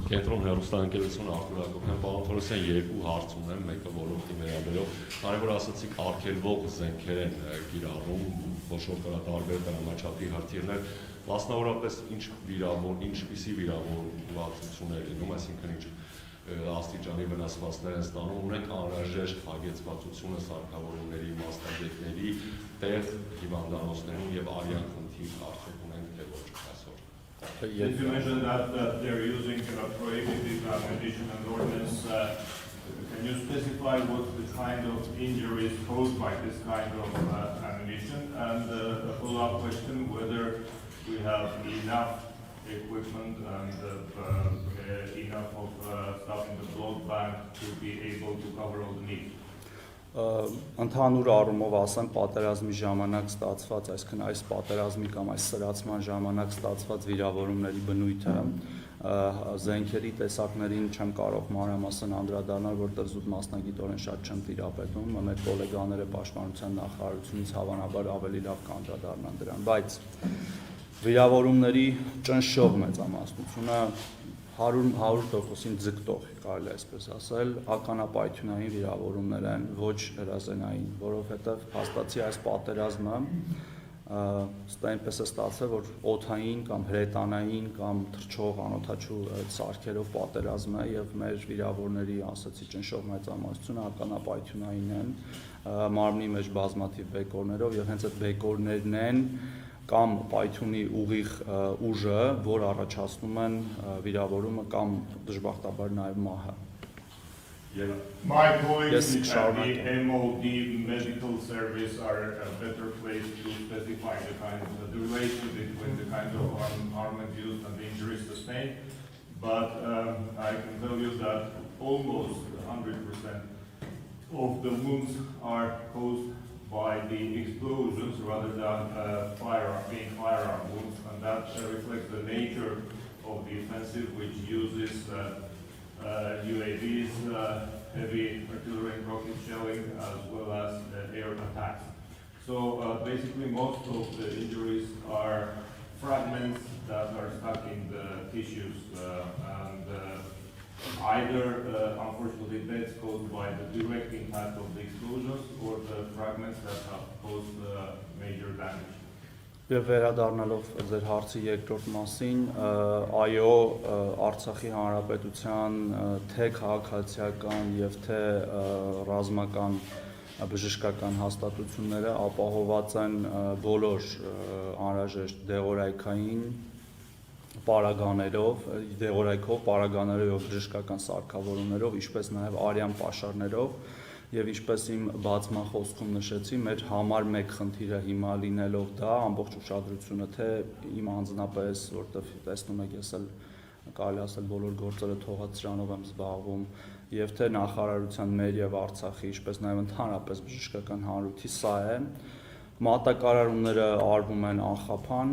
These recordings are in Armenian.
Կենտրոն հեռուստաընկերությունը արտադրական պարոն Թորոսյան երկու հարց ունեմ, մեկը ոլորտի վերաբերող, քանի որ ասացիք արգելվող զենքեր են կիրառում, ոչ որ կա տարբեր դրամաչափի հրթիռներ, մասնավորապես ինչպիսի վիրավորվածություններ լինում, այսինքն ինչ աստիճանի վնասվածքներ են ստանում, ունենք անհրաժեշտ հագեցվածությունը սարքավորումների, մասնագետների, տեղ հիվանդանոցներում եւ արյան խնդիր արդյոք ունենք թե ոչ այսօր։ Since you mentioned that they're using prohibited ammunition and ordnance, can you specify what the kind of injuries caused by this kind of ammunition? And a follow-up question, whether we have enough equipment and enough of stuff in the blood bank to be able to cover all the needs? Ընդհանուր առումով ասեմ, պատերազմի ժամանակ ստացված, այսինքն այս պատերազմի կամ այս սրացման ժամանակ ստացված վիրավորումների բնույթը զենքերի տեսակներին չեմ կարող մանրամասն անդրադառնալ, որտեղ զուտ մասնագիտորեն շատ չեմ տիրապետում, մեր գոլեգաները պաշտպանության նախարարությունից հավանաբար ավելի լավ կանդրադառնան դրան, բայց վիրավորումների ճնշող մեծամասնությունը 100%-ին ձգտող, կարելի է այսպես ասել, ականապայթյունային վիրավորումներ են, ոչ հրազենային, որովհետև հաստատի այս պատերազմը այնպես է ստացել, որ օդային կամ հրետանային կամ թռչող անօդաչու սարքերով պատերազմ է եւ մեր վիրավորների ասացի ճնշող մեծամասնությունը ականապայթյունային են, մարմնի մեջ բազմաթիվ բեկորներով եւ հենց այդ բեկորներն են կամ պայթյունի ուղիղ ուժը, որ առաջացնում են վիրավորումը կամ դժբախտաբար նաև մահը։ My colleagues at the MOD medical service are a better place to specify the relation between the kind of armament used and the injuries sustained, but I can tell you that almost 100% of the wounds are caused by the explosions rather than being firearm wounds, and that reflects the nature of the offensive, which uses UAVs, heavy artillery and rocket shelling, as well as air attacks. So basically most of the injuries are fragments that are stuck in the tissues and either unfortunately deaths caused by the direct impact of the explosions or the fragments that have caused major damage. Եվ վերադառնալով ձեր հարցի երկրորդ մասին, այո, Արցախի Հանրապետության թե քաղաքացիական եւ թե ռազմական բժշկական հաստատությունները ապահոված են բոլոր անհրաժեշտ դեղորայքային պարագաներով, դեղորայքով, պարագաներով եւ բժշկական սարքավորումներով, ինչպես նաեւ արյան պաշարներով եւ ինչպես իմ բացման խոսքում նշեցի, մեր համար մեկ խնդիրը հիմա լինելով դա ամբողջ ուշադրությունը թե իմ անձնապես, որտեղ տեսնում եք ես էլ կարելի ասել բոլոր գործերը թողած սրանով եմ զբաղվում եւ թե նախարարության մեր եւ Արցախի, ինչպես նաեւ ընդհանրապես բժշկական հանրույթի սա է մատակարարումները արվում են անխափան,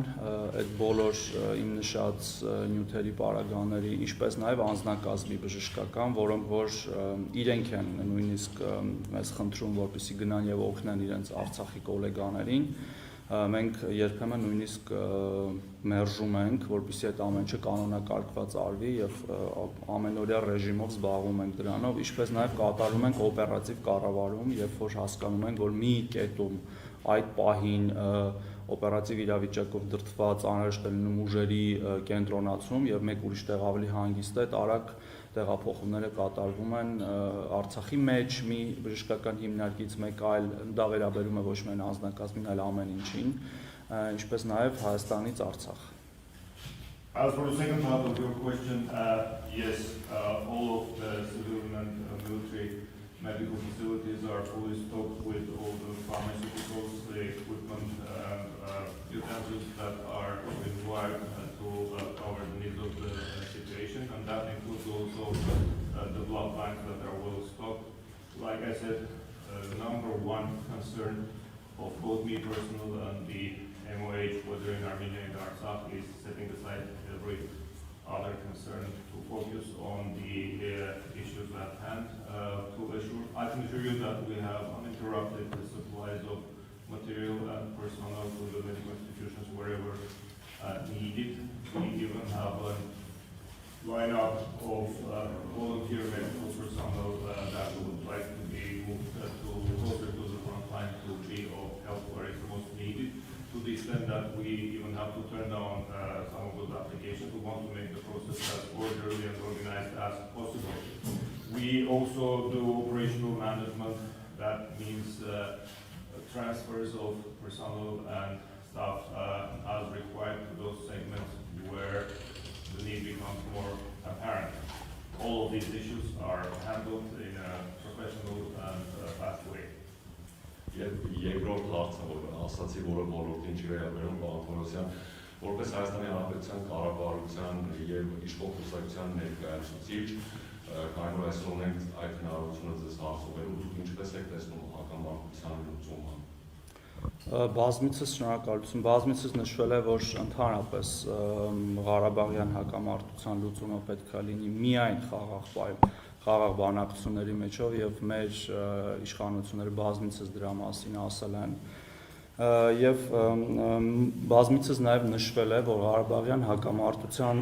այդ բոլոր իմ նշած նյութերի պարագաների, ինչպես նաև անձնակազմի բժշկական, որոնք որ իրենք են նույնիսկ մեզ խնդրում, որպեսզի գնան եւ օգնեն իրենց Արցախի գոլեգաներին, մենք երբեմն նույնիսկ մերժում ենք, որպեսզի այդ ամենը կանոնակարգված արվի եւ ամենօրյա ռեժիմով զբաղվում ենք դրանով, ինչպես նաև կատարում ենք օպերատիվ կառավարում, երբ որ հասկանում ենք, որ մի կետում այդ պահին օպերատիվ իրավիճակով դրդված անհրաժեշտ է լինում ուժերի կենտրոնացում եւ մեկ ուրիշ տեղ ավելի հանգիստ է, արագ տեղափոխումները կատարվում են Արցախի մեջ մի բժշկական հիմնարկից մեկ այլ, դա վերաբերում է ոչ միայն անձնակազմին, այլ ամեն ինչին, ինչպես նաեւ Հայաստանից Արցախ։ As for the second part of your question, yes, all of the civilian and military medical facilities are fully stocked with all the pharmaceuticals, the equipment, utensils that are required to cover the needs of the situation, and that includes also the blood banks that are well stocked. Like I said, the number one concern of both me personally and the MOH, whether in Armenia and Artsakh, is setting aside every other concern to focus on the issues at hand. I can assure you that we have uninterrupted the supplies of material and personnel to the medical institutions wherever needed. We even have lineup of volunteer medical personnel that would like to be moved closer to the front line to be of help where it's most needed, to the extent that we even have to turn down some of those applications. We want to make the process as orderly and organized as possible. We also do operational management. That means transfers of personnel and staff as required to those segments where the need becomes more apparent. All of these issues are handled in a professional and fast way. Երկրորդ հարցը, որ ասացի, որը ոլորտին չի վերաբերում, պարոն Թորոսյան, որպես Հայաստանի Հանրապետության կառավարության եւ իշխող կուսակցության ներկայացուցիչ, քանի որ այսօր ունենք այդ հնարավորությունը ձեզ հարցուղելու, դուք ինչպես եք տեսնում հակամարտության լուծումը։ Բազմիցս շնորհակալություն, բազմիցս նշվել է, որ ընդհանրապես Ղարաբաղյան հակամարտության լուծումը պետք է լինի միայն խաղաղ բանակցությունների մեջով եւ մեր իշխանությունները բազմիցս դրա մասին ասել են եւ բազմիցս նաեւ նշվել է, որ Ղարաբաղյան հակամարտության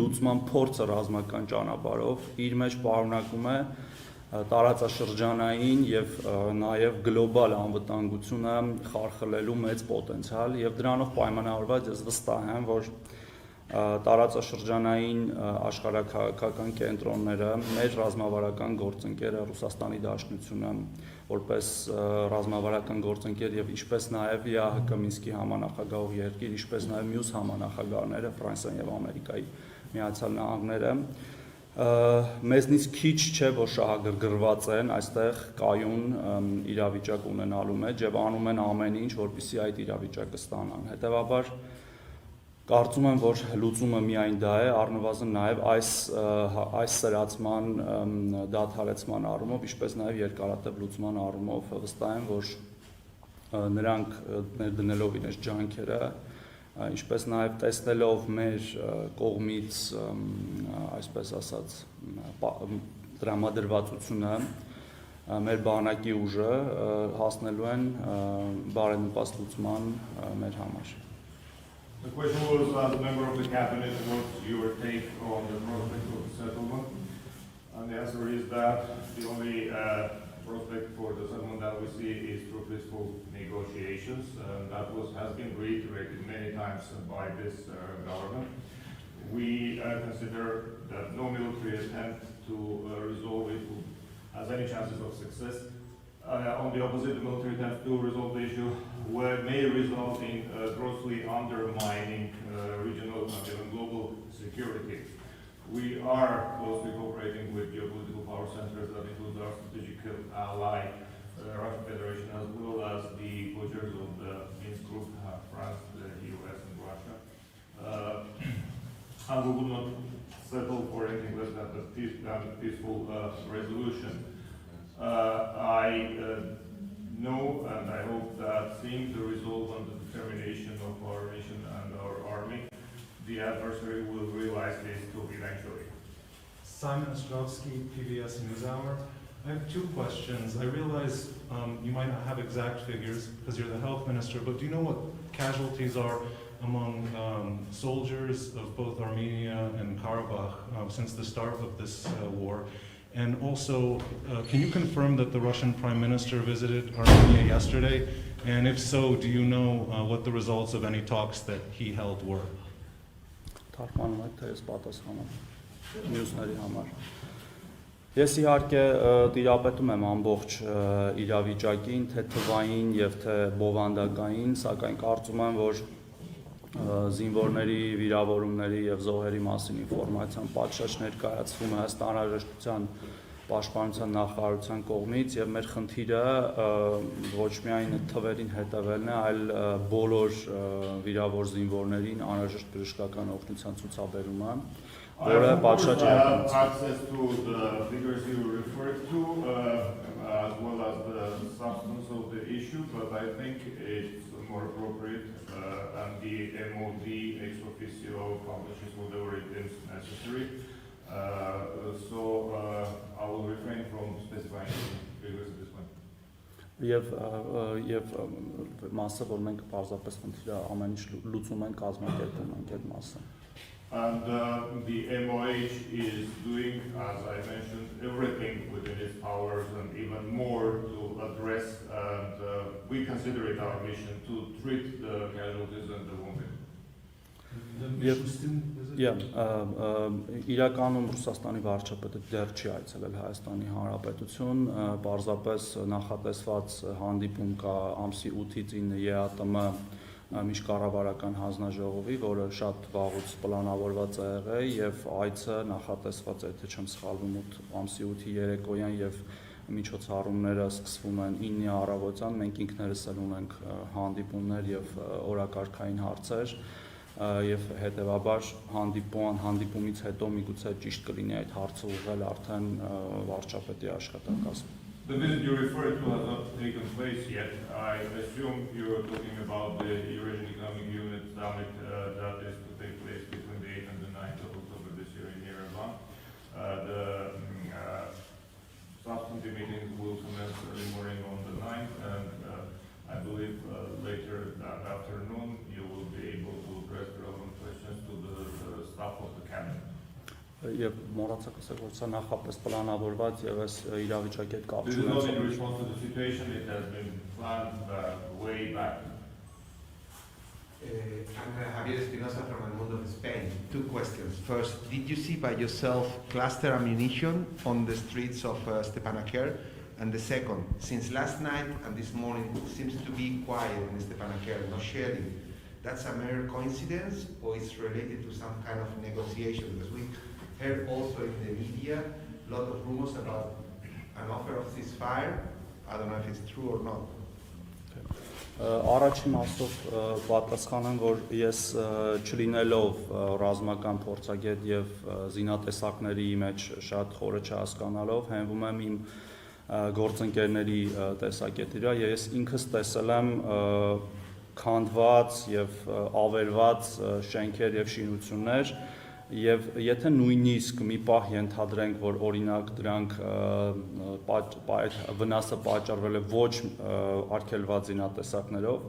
լուծման փորձը ռազմական ճանապարհով իր մեջ պարունակում է տարածաշրջանային եւ նաեւ գլոբալ անվտանգությունը խարխլելու մեծ պոտենցիալ եւ դրանով պայմանավորված ես վստահ եմ, որ տարածաշրջանային աշխարհաքաղաքական կենտրոնները, մեր ռազմավարական գործընկերը Ռուսաստանի Դաշնությունը, որպես ռազմավարական գործընկեր եւ ինչպես նաեւ ԵԱՀԿ Մինսկի համանախագահող երկիր, ինչպես նաեւ մյուս համանախագահները Ֆրանսիան եւ Ամերիկայի Միացյալ Նահանգները մեզնից քիչ չէ, որ շահագրգռված են այստեղ կայուն իրավիճակ ունենալու մեջ եւ անում են ամեն ինչ, որպեսզի այդ իրավիճակը ստանան։ Հետեւաբար կարծում եմ, որ լուծումը միայն դա է, առնվազն նաեւ այս սրացման դադարեցման առումով, ինչպես նաեւ երկարատև լուծման առումով վստահ եմ, որ նրանք ներդնելով իրենց ջանքերը ինչպես նաև տեսնելով մեր կողմից, այսպես ասած, տրամադրվածությունը, մեր բանակի ուժը հասնելու են բարենպաստ լուծման մեր համար։ The question was, as a member of the cabinet, what's your take on the prospect of settlement? And the answer is that the only prospect for the settlement that we see is through peaceful negotiations. That has been reiterated many times by this government. We consider that no military attempt to resolve it has any chances of success. On the opposite, the military attempt to resolve the issue may result in grossly undermining regional and even global security. We are closely cooperating with geopolitical power centers that include our strategic ally, the Russian Federation, as well as the co-chairs of the Minsk Group, France, the US, and Russia. And we will not settle for anything less than a peaceful resolution. I know and I hope that seeing the resolve and the determination of our nation and our army, the adversary will realize this too eventually. Simon Ostrovsky, PBS NewsHour. I have two questions. I realize you might not have exact figures because you're the health minister, but do you know what casualties are among soldiers of both Armenia and Karabakh since the start of this war? And also, can you confirm that the Russian Prime Minister visited Armenia yesterday? And if so, do you know what the results of any talks that he held were? Ես իհարկե տիրապետում եմ ամբողջ իրավիճակին, թե թվային եւ թե բովանդակային, սակայն կարծում եմ, որ զինվորների, վիրավորումների եւ զոհերի մասին ինֆորմացիան պատշաճ ներկայացվում է ըստ անհրաժեշտության պաշտպանության նախարարության կողմից եւ մեր խնդիրը ոչ միայն թվերին հետևելն է, այլ բոլոր վիրավոր զինվորներին անհրաժեշտ բժշկական օգնության ցուցաբերումը, որը պատշաճ է access to the figures you referred to as well as the substance of the issue, but I think it's more appropriate and the MOD ex officio publishes whatever it is necessary. So I will refrain from specifying figures at this point. Եվ մասը, որ մենք պարզապես խնդիրը ամեն ինչ լուծում ենք, կազմակերպում ենք այդ մասը։ And the MOH is doing, as I mentioned, everything within its powers and even more to address, and we consider it our mission to treat the casualties and the wounded. Իրականում Ռուսաստանի վարչապետը դեռ չի այցելել Հայաստանի Հանրապետություն, պարզապես նախատեսված հանդիպում կա ամսի 8-ից 9 ԵԱՏՄ միջկառավարական հանձնաժողովի, որը շատ վաղուց պլանավորված է եղել եւ այցը նախատեսված է, եթե չեմ սխալվում, ամսի 8-ի երեկոյան եւ միջոցառումները սկսվում են 9-ի առավոտյան, մենք ինքներս էլ ունենք հանդիպումներ եւ օրակարգային հարցեր եւ հետեւաբար հանդիպումից հետո միգուցե ճիշտ կլինի այդ հարցը ուղղել արդեն վարչապետի աշխատակազմին. The visit you referred to has not taken place yet. I assume you're talking about the Eurasian Economic Unit summit that is to take place between the 8th and the 9th of October this year in Yerevan. The substantive meetings will commence early morning on the 9th, and I believe later that afternoon you will be able to address relevant questions to the staff of the cabinet. Եվ մոռացակ ասել, որ սա նախապես պլանավորված եւ այս իրավիճակի հետ կապ This is not in response to the situation, it has been planned way back. Javier Espinosa from El Mundo of Spain. 2 questions. First, did you see by yourself cluster ammunition on the streets of Stepanakert? And the second, since last night and this morning it seems to be quiet in Stepanakert, no shelling, that's a mere coincidence or it's related to some kind of negotiation? Because we heard also in the media a lot of rumors about an offer of ceasefire. I don't know if it's true or not. Առաջին մասով պատասխանեմ, որ ես չլինելով ռազմական փորձագետ եւ զինատեսակների մեջ շատ խորը չհասկանալով հենվում եմ իմ գործընկերների տեսակետի վրա, ես ինքս տեսել եմ քանդված եւ ավերված շենքեր եւ շինություններ եւ եթե նույնիսկ մի պահ ենթադրենք, որ օրինակ դրանք վնասը պատճառվել է ոչ արգելված զինատեսակներով,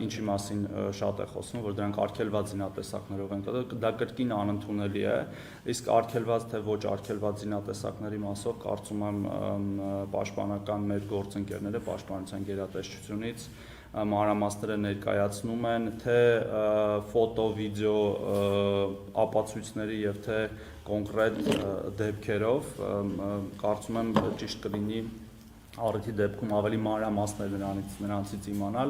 ինչի մասին շատ է խոսվում, որ դրանք արգելված զինատեսակներով են, դա կրկին անընդունելի է, իսկ արգելված թե ոչ արգելված զինատեսակների մասով կարծում եմ պաշտպանական մեր գործընկերները պաշտպանության գերատեսչությունից մանրամասները ներկայացնում են թե ֆոտո, վիդեո ապացույցների եւ թե կոնկրետ դեպքերով, կարծում եմ ճիշտ կլինի առիթի դեպքում ավելի մանրամասներ նրանցից իմանալ,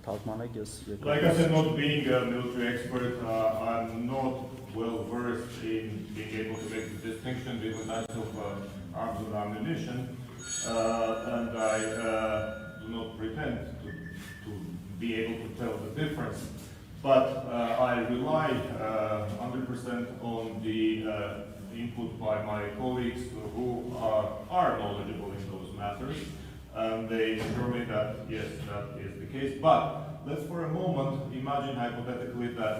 թարգմանեք ես եկա. Like I said, not being a military expert, I'm not well versed in being able to make the distinction between types of arms and ammunition, and I do not pretend to be able to tell the difference, but I rely 100% on the input by my colleagues who are knowledgeable in those matters, and they assure me that yes, that is the case. But let's for a moment imagine hypothetically that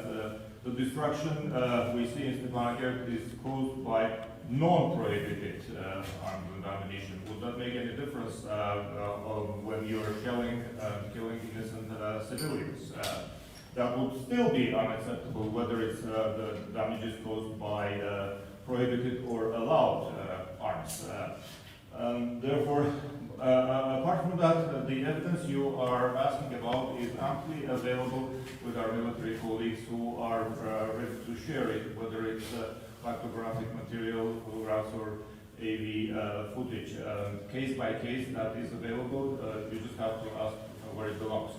the destruction we see in Stepanakert is caused by non-prohibited arms and ammunition. Would that make any difference when you're killing innocent civilians? That would still be unacceptable, whether it's the damages caused by prohibited or allowed arms. Therefore, apart from that, the evidence you are asking about is amply available with our military colleagues who are ready to share it, whether it's photographic material, photographs, or AV footage. Case by case, that is available. You just have to ask where it belongs.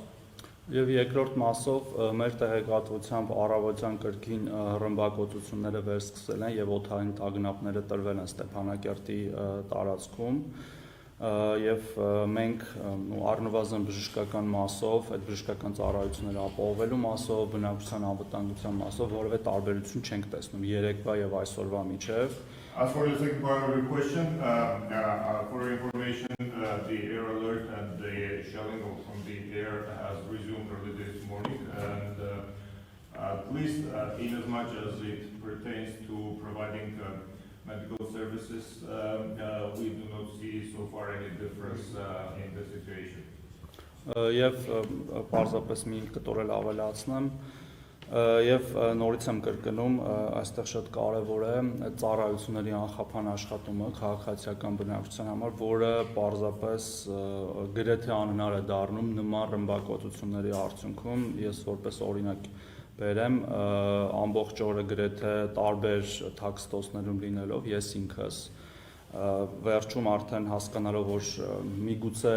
Եվ երկրորդ մասով մեր տեղեկատվությամբ առավոտյան կրկին ռմբակոծությունները վերսկսել են եւ օդային տագնապները տրվել են Ստեփանակերտի տարածքում եւ մենք առնվազն բժշկական մասով, այդ բժշկական ծառայությունները ապահովելու մասով, բնակչության անվտանգության մասով որևէ տարբերություն չենք տեսնում երեկվա եւ այսօրվա միջեւ. As for the second part of your question, for your information, the air alert and the shelling from the air has resumed early this morning, and at least in as much as it pertains to providing medical services, we do not see so far any difference in the situation. Եվ պարզապես մի կտորել ավելացնեմ, Եվ նորից եմ կրկնում, այստեղ շատ կարևոր է ծառայությունների անխափան աշխատումը քաղաքացիական բնակչության համար, որը պարզապես գրեթե անհնար է դառնում նման ռմբակոծությունների արդյունքում, ես որպես օրինակ բերեմ, ամբողջ օրը գրեթե տարբեր թաքստոցներում լինելով ես ինքս վերջում արդեն հասկանալով, որ միգուցե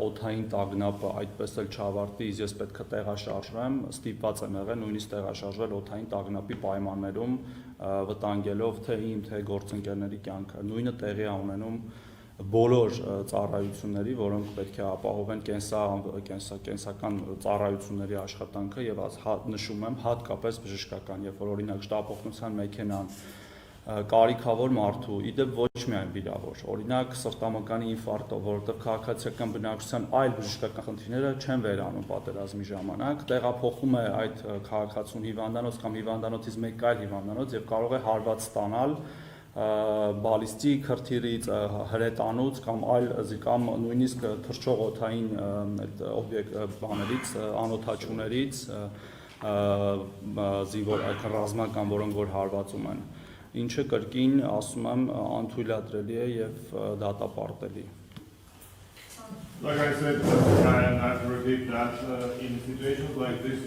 օդային տագնապը այդպես էլ չավարտի, իսկ ես պետք է տեղաշարժվեմ, ստիպված եմ եղել նույնիսկ տեղաշարժվել օդային տագնապի պայմաններում, վտանգելով թե իմ, թե գործընկերների կյանքը։ Նույնը տեղի է ունենում բոլոր ծառայությունների, որոնք պետք է ապահովեն կենսական ծառայությունների աշխատանքը եւ նշում եմ հատկապես բժշկական, երբ որ օրինակ շտապօգնության մեքենան կարիքավոր մարդու, իդեպ ոչ միայն վիրավոր, օրինակ սրտամկանի ինֆարկտով, որովհետև քաղաքացիական բնակչության այլ բժշկական խնդիրները չեն վերանում պատերազմի ժամանակ, տեղափոխում է այդ քաղաքացուն հիվանդանոց կամ հիվանդանոցից մեկ այլ հիվանդանոց եւ կարող է հարված ստանալ բալիստիկ հրթիռից, հրետանուց կամ նույնիսկ թռչող օդային օբյեկտներից, անօդաչուներից, ռազմական, որոնք որ հարվածում են, ինչը կրկին ասում եմ անթույլատրելի է եւ դատապարտելի։ Like I said, and I have to repeat that in situations like this,